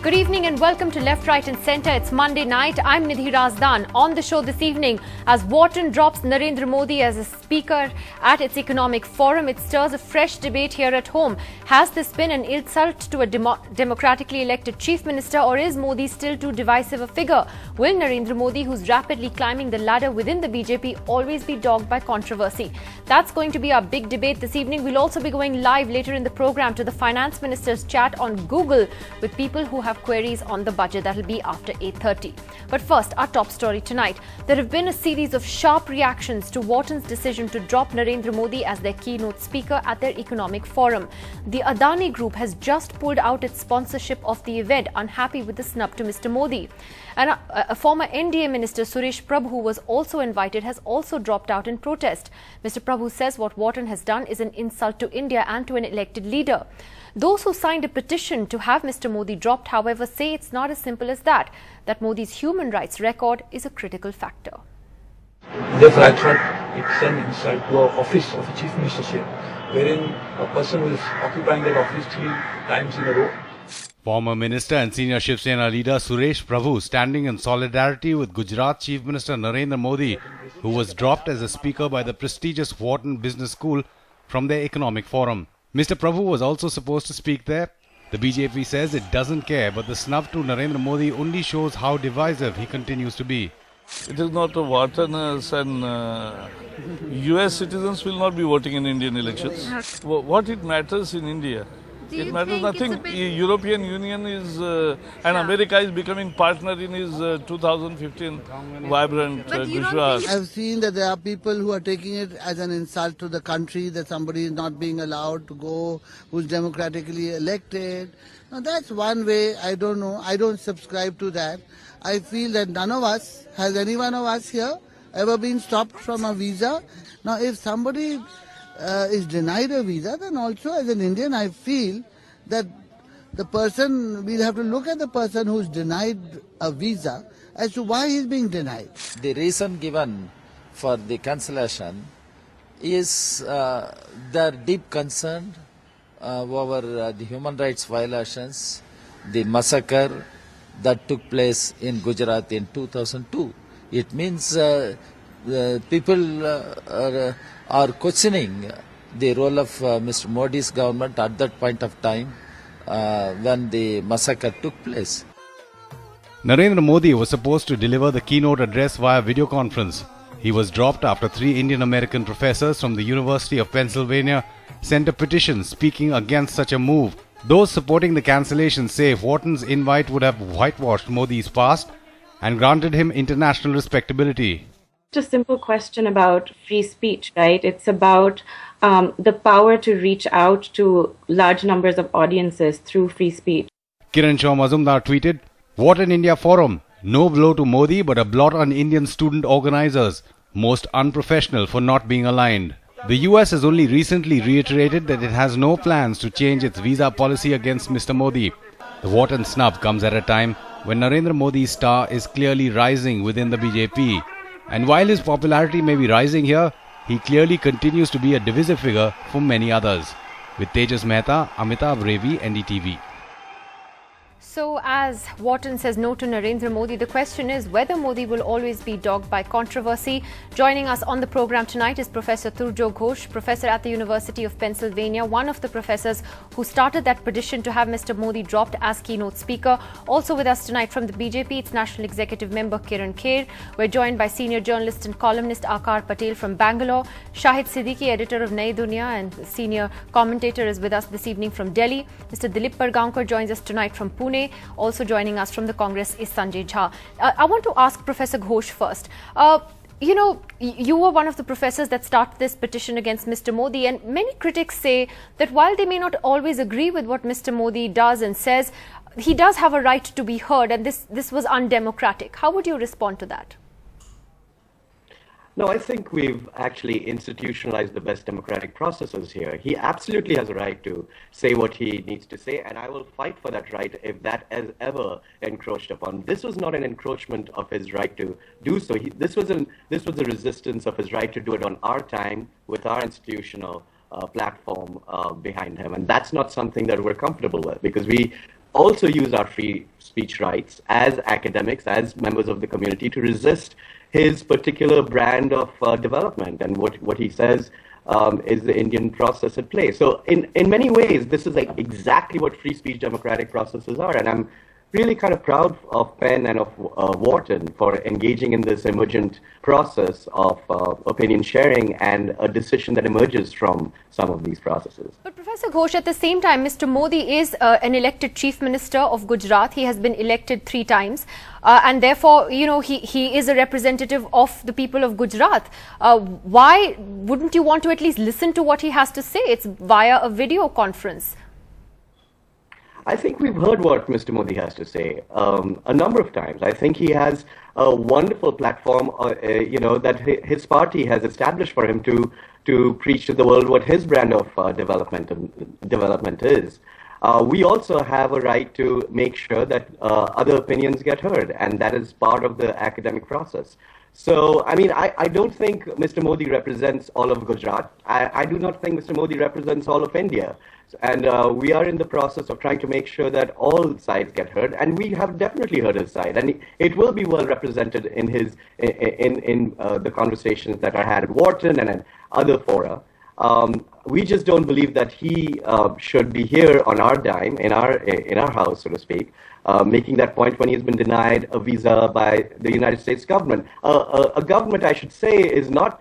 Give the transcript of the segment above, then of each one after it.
Good evening and welcome to Left, Right and Centre. It's Monday night. I'm Nidhi Razdan. On the show this evening, as Wharton drops Narendra Modi as a speaker at its economic forum, it stirs a fresh debate here at home. Has this been an insult to a democratically elected chief minister, or is Modi still too divisive a figure? Will Narendra Modi, who's rapidly climbing the ladder within the BJP, always be dogged by controversy? That's going to be our big debate this evening. We'll also be going live later in the program to the finance minister's chat on Google with people who have queries on the budget. That'll be after 8:30. But first, our top story tonight. There have been a series of sharp reactions to Wharton's decision to drop Narendra Modi as their keynote speaker at their economic forum. The Adani Group has just pulled out its sponsorship of the event, unhappy with the snub to Mr. Modi. And a former NDA minister, Suresh Prabhu, was also invited, has also dropped out in protest. Mr. Prabhu says what Wharton has done is an insult to India and to an elected leader. Those who signed a petition to have Mr. Modi dropped, however, say it's not as simple as that Modi's human rights record is a critical factor. Therefore, I thought it's an insult to our office of a chief ministership, wherein a person who is occupying that office 3 times in a row. Former Minister and senior Shiv Sena leader Suresh Prabhu standing in solidarity with Gujarat Chief Minister Narendra Modi, who was dropped as a speaker by the prestigious Wharton Business School from their economic forum. Mr. Prabhu was also supposed to speak there. The BJP says it doesn't care, but the snub to Narendra Modi only shows how divisive he continues to be. It is not a Whartoners and US citizens will not be voting in Indian elections. What it matters in India? It matters nothing. European Union is and America is becoming partner in his 2015 vibrant Gujarat. I've seen that there are people who are taking it as an insult to the country, that somebody is not being allowed to go who's democratically elected. Now that's one way. I don't know. I don't subscribe to that. I feel that none of us, has any one of us here ever been stopped from a visa? Now if somebody is denied a visa, then also as an Indian I feel that the person, we'll have to look at the person who's denied a visa as to why he's being denied. The reason given for the cancellation is their deep concern over the human rights violations, the massacre that took place in Gujarat in 2002. It means people are questioning the role of Mr. Modi's government at that point of time when the massacre took place. Narendra Modi was supposed to deliver the keynote address via video conference. He was dropped after 3 Indian-American professors from the University of Pennsylvania sent a petition speaking against such a move. Those supporting the cancellation say Wharton's invite would have whitewashed Modi's past and granted him international respectability. A simple question about free speech, right? It's about the power to reach out to large numbers of audiences through free speech. Kiran Shaw Mazumdar tweeted, Wharton India Forum, no blow to Modi but a blot on Indian student organizers, most unprofessional for not being aligned. The US has only recently reiterated that it has no plans to change its visa policy against Mr. Modi. The Wharton snub comes at a time when Narendra Modi's star is clearly rising within the BJP. And while his popularity may be rising here, he clearly continues to be a divisive figure for many others. With Tejas Mehta, Amitav Revi, NDTV. So as Wharton says no to Narendra Modi, the question is whether Modi will always be dogged by controversy. Joining us on the program tonight is Professor Turjo Ghosh, professor at the University of Pennsylvania, one of the professors who started that petition to have Mr. Modi dropped as keynote speaker. Also with us tonight from the BJP, it's National Executive Member Kiran Kher. We're joined by senior journalist and columnist Akar Patel from Bangalore. Shahid Siddiqui, editor of Nai Dunya and senior commentator, is with us this evening from Delhi. Mr. Dilip Pargaonkar joins us tonight from Pune. Also joining us from the Congress is Sanjay Jha. I want to ask Professor Ghosh first. You were one of the professors that started this petition against Mr. Modi, and many critics say that while they may not always agree with what Mr. Modi does and says, he does have a right to be heard, and this was undemocratic. How would you respond to that? No, I think we've actually institutionalized the best democratic processes here. He absolutely has a right to say what he needs to say, and I will fight for that right if that is ever encroached upon. This was not an encroachment of his right to do so. This was a resistance of his right to do it on our time with our institutional platform behind him, and that's not something that we're comfortable with, because we also use our free speech rights as academics, as members of the community, to resist his particular brand of development and what he says is the Indian process at play. So in many ways, this is like exactly what free speech democratic processes are. And I'm really kind of proud of Penn and of Wharton for engaging in this emergent process of opinion sharing and a decision that emerges from some of these processes. But Professor Ghosh, at the same time, Mr. Modi is an elected Chief Minister of Gujarat. He has been elected 3 times. And therefore, you know, he is a representative of the people of Gujarat. Why wouldn't you want to at least listen to what he has to say? It's via a video conference. I think we've heard what Mr. Modi has to say a number of times. I think he has a wonderful platform, that his party has established for him to preach to the world what his brand of development is. We also have a right to make sure that other opinions get heard, and that is part of the academic process. So, I mean, I don't think Mr. Modi represents all of Gujarat. I do not think Mr. Modi represents all of India. And we are in the process of trying to make sure that all sides get heard, and we have definitely heard his side, and it will be well represented in the conversations that are had at Wharton and at other fora. We just don't believe that he should be here on our dime, in our house, so to speak, making that point when he has been denied a visa by the United States government. A government, I should say, is not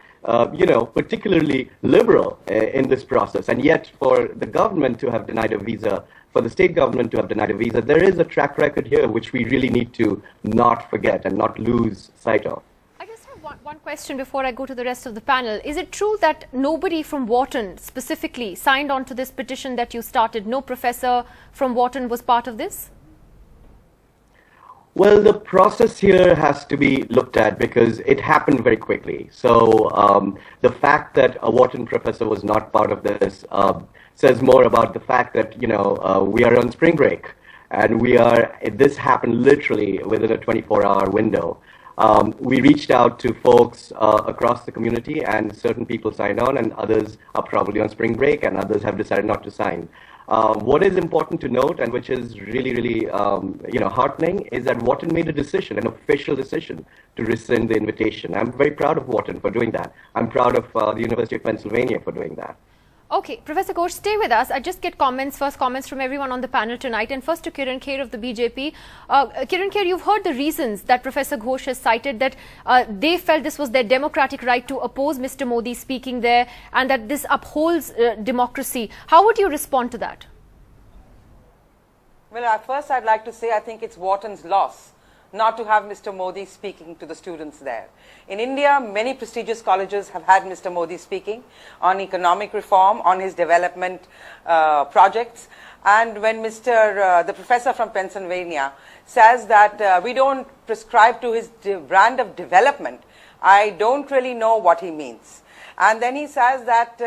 particularly liberal in this process. And yet for the government to have denied a visa, for the state government to have denied a visa, there is a track record here which we really need to not forget and not lose sight of. I just have one question before I go to the rest of the panel. Is it true that nobody from Wharton specifically signed on to this petition that you started? No professor from Wharton was part of this? Well, the process here has to be looked at because it happened very quickly. So the fact that a Wharton professor was not part of this says more about the fact that, we are on spring break and this happened literally within a 24-hour window. We reached out to folks across the community, and certain people signed on, and others are probably on spring break, and others have decided not to sign. What is important to note, and which is really, really, heartening, is that Wharton made a decision, an official decision, to rescind the invitation. I'm very proud of Wharton for doing that. I'm proud of the University of Pennsylvania for doing that. Okay, Professor Ghosh, stay with us. I just get first comments from everyone on the panel tonight. And first to Kiran Kher of the BJP. Kiran Kher, you've heard the reasons that Professor Ghosh has cited, that they felt this was their democratic right to oppose Mr. Modi speaking there, and that this upholds democracy. How would you respond to that? Well, at first I'd like to say I think it's Wharton's loss not to have Mr. Modi speaking to the students there. In India, many prestigious colleges have had Mr. Modi speaking on economic reform, on his development projects. And when the professor from Pennsylvania says that we don't prescribe to his brand of development, I don't really know what he means. And then he says that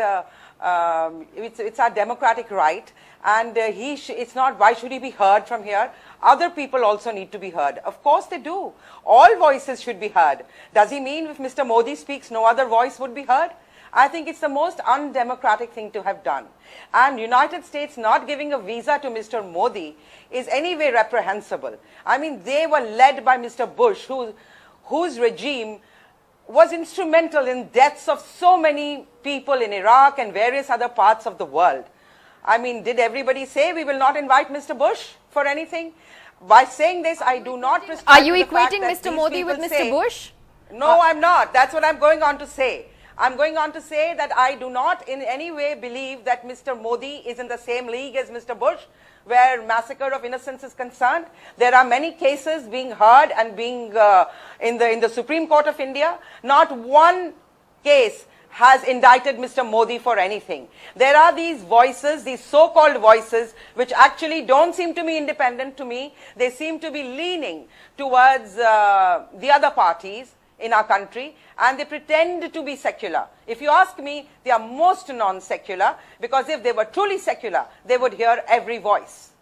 it's our democratic right, and it's not, why should he be heard from here? Other people also need to be heard. Of course they do. All voices should be heard. Does he mean if Mr. Modi speaks, no other voice would be heard? I think it's the most undemocratic thing to have done. And United States not giving a visa to Mr. Modi is anyway reprehensible. I mean, they were led by Mr. Bush, whose regime was instrumental in deaths of so many people in Iraq and various other parts of the world. I mean, did everybody say we will not invite Mr. Bush for anything? By saying this, I do not prescribe. Are you equating Mr. Modi with Mr. Bush? No, I'm not. That's what I'm going on to say. I'm going on to say that I do not in any way believe that Mr. Modi is in the same league as Mr. Bush, where massacre of innocents is concerned. There are many cases being heard and being in the Supreme Court of India. Not one case has indicted Mr. Modi for anything. There are these voices, these so-called voices, which actually don't seem to be independent to me. They seem to be leaning towards the other parties in our country, and they pretend to be secular. If you ask me, they are most non-secular, because if they were truly secular, they would hear every voice.